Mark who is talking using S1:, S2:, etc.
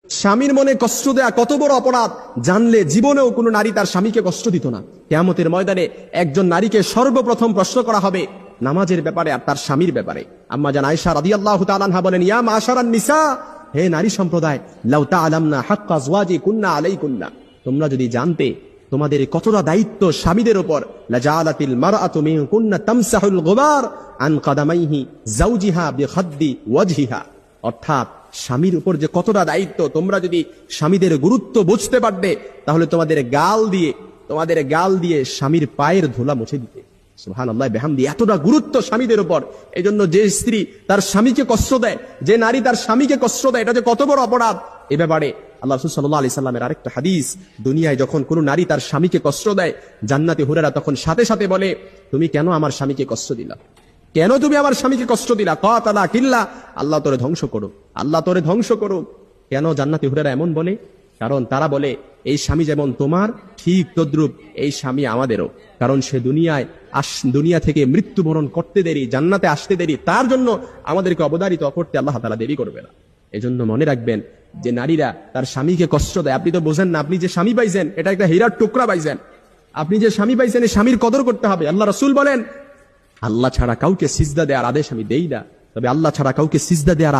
S1: স্বামীর মনে কষ্ট দেয়া কত বড় অপরাধ জানলে জীবনেও কোনো নারী তার স্বামীকে কষ্ট দিত না। কিয়ামতের ময়দানে একজন নারীকে সর্বপ্রথম প্রশ্ন করা হবে নামাজের ব্যাপারে আর তার স্বামীর ব্যাপারে। আম্মা জান আয়েশা রাদিয়াল্লাহু তাআলা আনহা বলেন, ইয়া মাশারান নিসা, হে নারী সম্প্রদায়, লাউ তাআলামনা হাক্কা আজওয়াজিকুন্না আলাইকুন্না, তোমরা যদি জানতে তোমাদের কতটা দায়িত্ব স্বামীদের উপর, লাজালাতিল মারআতু মিনকুন্না তামসাহুল গুবার আন কাদামাইহি যাওজিহা বিখাদ্দি ওয়াজহিহা, অর্থাৎ স্বামীর উপর যে কতটা দায়িত্ব তোমরা যদি স্বামীদের গুরুত্ব বুঝতে পারতে তাহলে তোমাদের গাল দিয়ে স্বামীর পায়ের ধুলা মুছে দিতে। সুবহানাল্লাহ বিহামদি, এতটা গুরুত্ব স্বামীদের উপর। এজন্য যে স্ত্রী তার স্বামীকে কষ্ট দেয়, যে নারী তার স্বামীকে কষ্ট দেয়, এটা যে কত বড় অপরাধ। এ ব্যাপারে আল্লাহ রাসূল সাল্লাল্লাহু আলাইহি সাল্লামের আরেকটা হাদিস, দুনিয়ায় যখন কোনো নারী তার স্বামীকে কষ্ট দেয়, জান্নাতি হুরেরা তখন সাথে সাথে বলে, তুমি কেন আমার স্বামীকে কষ্ট দিলা, কেন তুমি আমার স্বামীকে কষ্ট দিলা, কাতালা কিল্লা, আল্লাহ তোরে ধ্বংস করো, আল্লাহ তোরে ধ্বংস করো। কেন জান্নাতি হুরেরা এমন বলে? কারণ তারা বলে, এই স্বামী যেমন তোমার ঠিক তদ্রূপ এই স্বামী আমাদেরও। কারণ সে দুনিয়া থেকে মৃত্যুবরণ করতে দেরি, জান্নাতে আসতে দেরি, তার জন্য আমাদেরকে অবধারিত করতে আল্লাহ তাআলা দেরি করবে না। এজন্য মনে রাখবেন যে নারীরা তার স্বামীকে কষ্ট দেয়। আপনি তো বোঝেন না, আপনি যে স্বামী পাইছেন এটা একটা হীরার টুকরা পাইছেন। আপনি যে স্বামী পাইছেন এই স্বামীর কদর করতে হবে। আল্লাহ রাসূল বলেন, আল্লাহ ছাড়া কাউকে সিজদা দেওয়ার আদেশ আমি দেই না, তবে আল্লাহ ছাড়া কাউকে সিজদা দেওয়ার